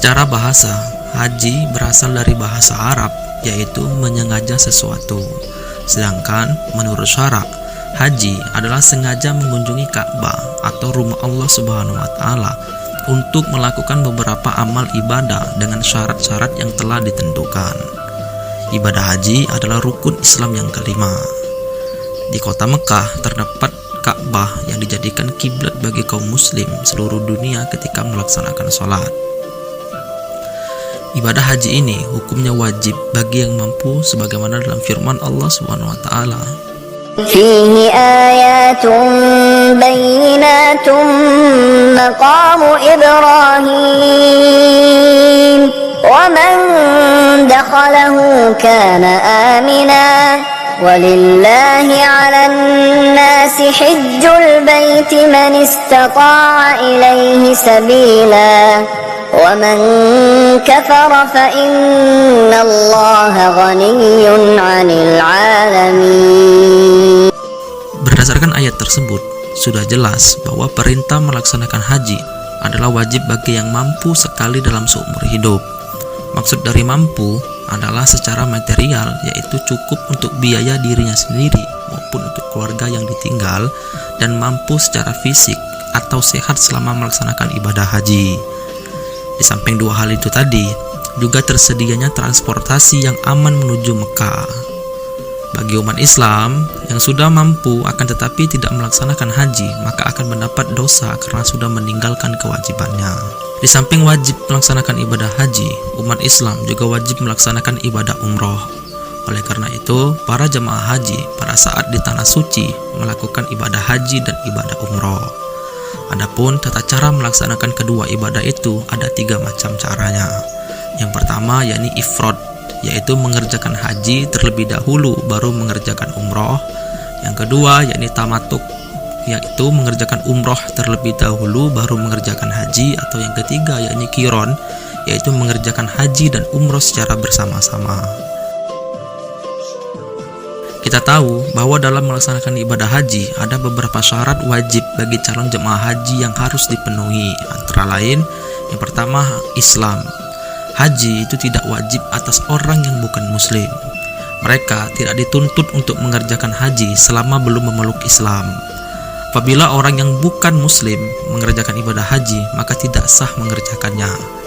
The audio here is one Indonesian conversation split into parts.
Secara bahasa, haji berasal dari bahasa Arab, yaitu menyengaja sesuatu. Sedangkan menurut syara, haji adalah sengaja mengunjungi Ka'bah atau rumah Allah Subhanahu wa taala untuk melakukan beberapa amal ibadah dengan syarat-syarat yang telah ditentukan. Ibadah haji adalah rukun Islam yang kelima. Di kota Mekah terdapat Ka'bah yang dijadikan kiblat bagi kaum muslim seluruh dunia ketika melaksanakan sholat. Ibadah haji ini hukumnya wajib bagi yang mampu sebagaimana dalam firman Allah Subhanahu wa taala. Fihi ayatun bayyinatun maqamu Ibrahim wa man dakhalahu kana amina walillahi 'alan nasi hajjul baiti man istata'a ilaihi sabila وَمَنْ كَفَرَ فَإِنَّ اللَّهَ غَنِيٌّ عَنِ الْعَالَمِينَ. Berdasarkan ayat tersebut, sudah jelas bahwa perintah melaksanakan haji adalah wajib bagi yang mampu sekali dalam seumur hidup. Maksud dari mampu adalah secara material, yaitu cukup untuk biaya dirinya sendiri maupun untuk keluarga yang ditinggal, dan mampu secara fisik atau sehat selama melaksanakan ibadah haji. Di samping dua hal itu tadi, juga tersedianya transportasi yang aman menuju Mekah. Bagi umat Islam yang sudah mampu akan tetapi tidak melaksanakan haji, maka akan mendapat dosa karena sudah meninggalkan kewajibannya. Di samping wajib melaksanakan ibadah haji, umat Islam juga wajib melaksanakan ibadah umroh. Oleh karena itu, para jemaah haji pada saat di tanah suci melakukan ibadah haji dan ibadah umroh. Adapun tata cara melaksanakan kedua ibadah itu ada 3 macam caranya. Yang pertama yakni ifrad, yaitu mengerjakan haji terlebih dahulu baru mengerjakan umroh. Yang kedua yakni tamatuk, yaitu mengerjakan umroh terlebih dahulu baru mengerjakan haji. Atau yang ketiga yakni qiron, yaitu mengerjakan haji dan umroh secara bersama-sama. Kita tahu bahwa dalam melaksanakan ibadah haji ada beberapa syarat wajib bagi calon jemaah haji yang harus dipenuhi. Antara lain, yang pertama Islam. Haji itu tidak wajib atas orang yang bukan muslim. Mereka tidak dituntut untuk mengerjakan haji selama belum memeluk Islam. Apabila orang yang bukan muslim mengerjakan ibadah haji, maka tidak sah mengerjakannya.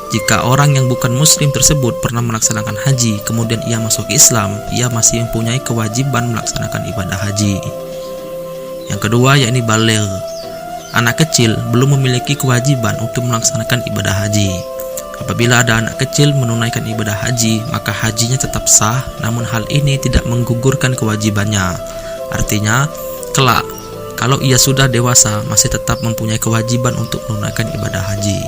Jika orang yang bukan muslim tersebut pernah melaksanakan haji, kemudian ia masuk Islam, ia masih mempunyai kewajiban melaksanakan ibadah haji. Yang kedua yakni baligh. Anak kecil belum memiliki kewajiban untuk melaksanakan ibadah haji. Apabila ada anak kecil menunaikan ibadah haji, maka hajinya tetap sah, namun hal ini tidak menggugurkan kewajibannya. Artinya, kelak kalau ia sudah dewasa masih tetap mempunyai kewajiban untuk menunaikan ibadah haji.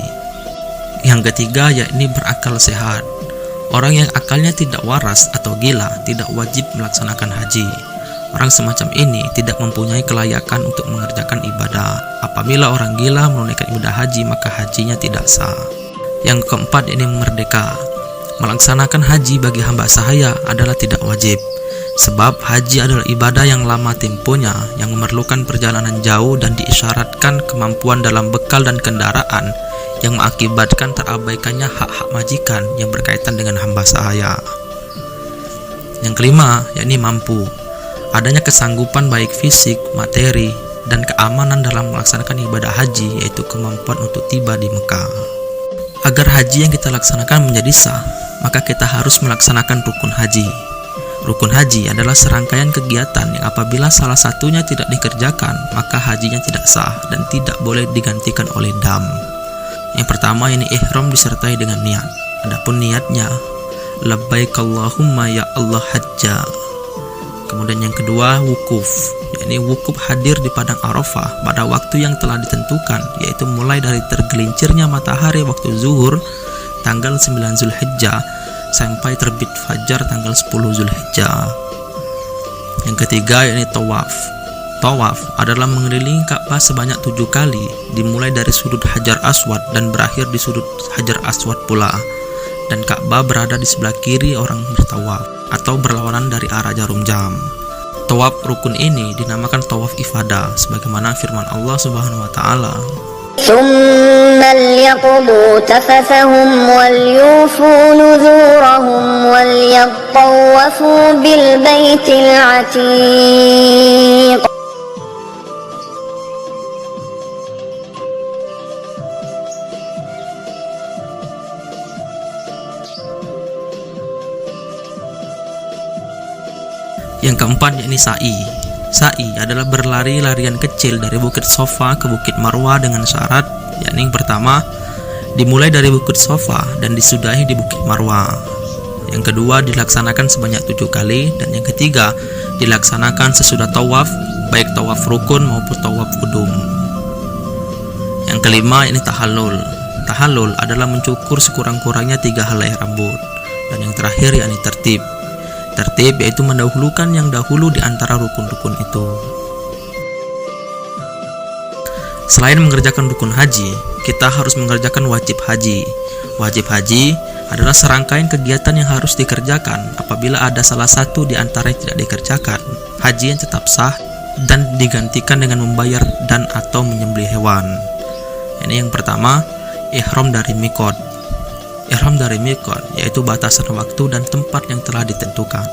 Yang ketiga yakni berakal sehat. Orang yang akalnya tidak waras atau gila tidak wajib melaksanakan haji. Orang semacam ini tidak mempunyai kelayakan untuk mengerjakan ibadah. Apabila orang gila menunaikan ibadah haji, maka hajinya tidak sah. Yang keempat yakni merdeka. Melaksanakan haji bagi hamba sahaya adalah tidak wajib. Sebab haji adalah ibadah yang lama temponya, yang memerlukan perjalanan jauh dan diisyaratkan kemampuan dalam bekal dan kendaraan, yang mengakibatkan terabaikannya hak-hak majikan yang berkaitan dengan hamba sahaya. Yang kelima yakni mampu. Adanya kesanggupan baik fisik, materi, dan keamanan dalam melaksanakan ibadah haji, yaitu kemampuan untuk tiba di Mekah. Agar haji yang kita laksanakan menjadi sah, maka kita harus melaksanakan rukun haji. Rukun haji adalah serangkaian kegiatan yang apabila salah satunya tidak dikerjakan, maka hajinya tidak sah dan tidak boleh digantikan oleh dam. Yang pertama yakni ihram disertai dengan niat. Adapun niatnya labbaik Allahumma ya Allah hajja. Kemudian yang kedua wukuf, yakni wukuf hadir di padang Arafah pada waktu yang telah ditentukan, yaitu mulai dari tergelincirnya matahari waktu zuhur tanggal 9 Zulhijjah sampai terbit fajar tanggal 10 Zulhijjah. Yang ketiga yakni tawaf. Tawaf adalah mengelilingi Ka'bah sebanyak 7 kali, dimulai dari sudut Hajar Aswad dan berakhir di sudut Hajar Aswad pula. Dan Ka'bah berada di sebelah kiri orang bertawaf atau berlawanan dari arah jarum jam. Tawaf rukun ini dinamakan tawaf ifadah sebagaimana firman Allah Subhanahu wa taala, ثم ليقضوا تفثهم وليوفوا نذورهم وليطوفوا بالبيت العتيق. Yang keempat yakni sa'i. Sa'i adalah berlari-larian kecil dari Bukit Sofa ke Bukit Marwah dengan syarat, yakni yang pertama dimulai dari Bukit Sofa dan disudahi di Bukit Marwah. Yang kedua dilaksanakan sebanyak 7 kali, dan yang ketiga dilaksanakan sesudah tawaf, baik tawaf rukun maupun tawaf qudum. Yang kelima ini tahallul. Tahallul adalah mencukur sekurang-kurangnya 3 helai rambut. Dan yang terakhir yakni tertib. Tertib yaitu mendahulukan yang dahulu di antara rukun-rukun itu. Selain mengerjakan rukun haji, kita harus mengerjakan wajib haji. Wajib haji adalah serangkaian kegiatan yang harus dikerjakan apabila ada salah satu di antara yang tidak dikerjakan. Haji yang tetap sah dan digantikan dengan membayar dan atau menyembelih hewan. Ini yang pertama, ihram dari miqat. Ihram dari miqat yaitu batasan waktu dan tempat yang telah ditentukan.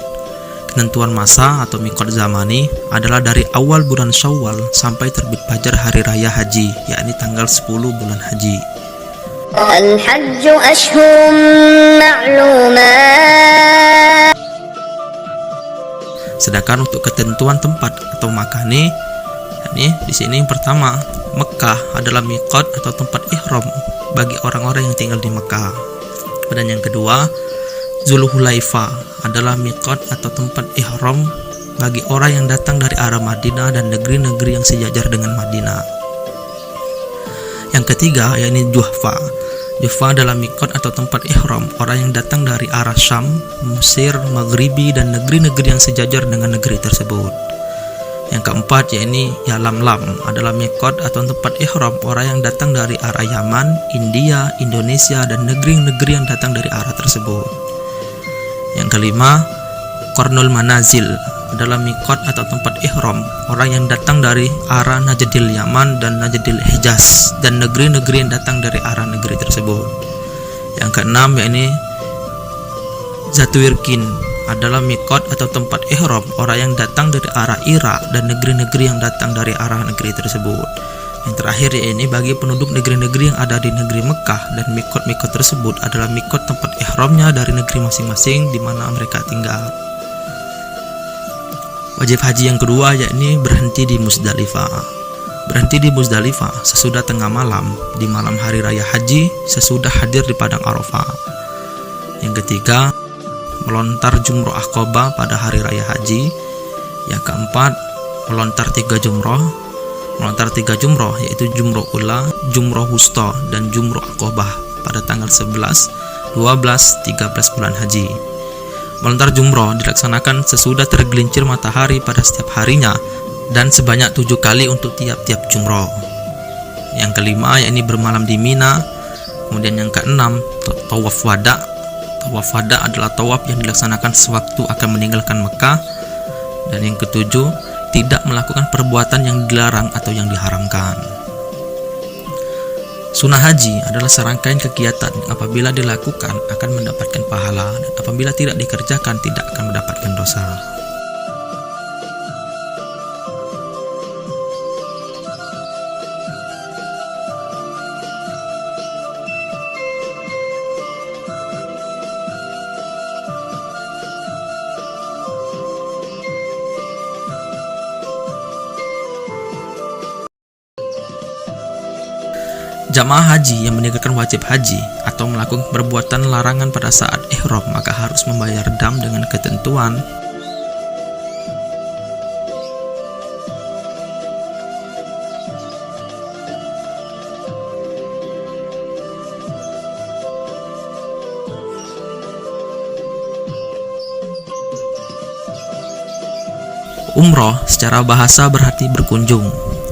Ketentuan masa atau miqat zamani adalah dari awal bulan Syawal sampai terbit fajar hari raya haji, yakni tanggal 10 bulan haji. Al-hajju ashhurun ma'lumat. Sedangkan untuk ketentuan tempat atau makani, yakni di sini yang pertama, Mekah adalah miqat atau tempat ihram bagi orang-orang yang tinggal di Mekah. Dan yang kedua, Zulhulaifah adalah miqat atau tempat ihram bagi orang yang datang dari arah Madinah dan negeri-negeri yang sejajar dengan Madinah. Yang ketiga, yakni Juhfa. Juhfa adalah miqat atau tempat ihram orang yang datang dari arah Syam, Mesir, Maghribi dan negeri-negeri yang sejajar dengan negeri tersebut. Yang keempat, yakni Yalamlam adalah miqat atau tempat ihram orang yang datang dari arah Yaman, India, Indonesia dan negeri-negeri yang datang dari arah tersebut. Yang kelima, Qarnul Manazil adalah miqat atau tempat ihram orang yang datang dari arah Najdil Yaman dan Najdil Hijaz dan negeri-negeri yang datang dari arah negeri tersebut. Yang keenam, yakni Zatwirkin adalah miqat atau tempat ihram orang yang datang dari arah Irak dan negeri-negeri yang datang dari arah negeri tersebut. Yang terakhir ini bagi penduduk negeri-negeri yang ada di negeri Mekah, dan miqat-miqat tersebut adalah miqat tempat ihramnya dari negeri masing-masing di mana mereka tinggal. Wajib haji yang kedua yakni berhenti di Muzdalifah. Berhenti di Muzdalifah sesudah tengah malam di malam hari raya haji sesudah hadir di padang Arafah. Yang ketiga, melontar jumroh Aqabah pada hari raya haji. Yang keempat, melontar 3 jumroh. Melontar 3 jumroh yaitu jumroh ula, jumroh wusta dan jumroh Aqabah pada tanggal 11, 12, 13 bulan haji. Melontar jumroh dilaksanakan sesudah tergelincir matahari pada setiap harinya dan sebanyak 7 kali untuk tiap-tiap jumroh. Yang kelima yakni bermalam di Mina. Kemudian yang keenam, tawaf wada. Tawaf wada adalah tawaf yang dilaksanakan sewaktu akan meninggalkan Mekah. Dan yang ketujuh, tidak melakukan perbuatan yang dilarang atau yang diharamkan. Sunnah haji adalah serangkaian kegiatan yang apabila dilakukan akan mendapatkan pahala, dan apabila tidak dikerjakan tidak akan mendapatkan dosa. Jamaah haji yang meninggalkan wajib haji atau melakukan perbuatan larangan pada saat ihram maka harus membayar dam dengan ketentuan umroh secara bahasa berarti berkunjung.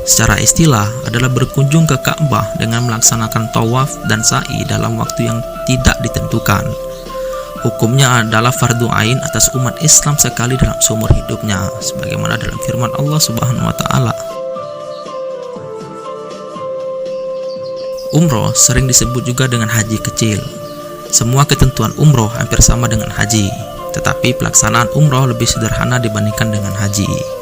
Secara istilah adalah berkunjung ke Ka'bah dengan melaksanakan tawaf dan sa'i dalam waktu yang tidak ditentukan. Hukumnya adalah fardu ain atas umat Islam sekali dalam seumur hidupnya, sebagaimana dalam firman Allah Subhanahu wa taala. Umroh sering disebut juga dengan haji kecil. Semua ketentuan umroh hampir sama dengan haji, tetapi pelaksanaan umroh lebih sederhana dibandingkan dengan haji.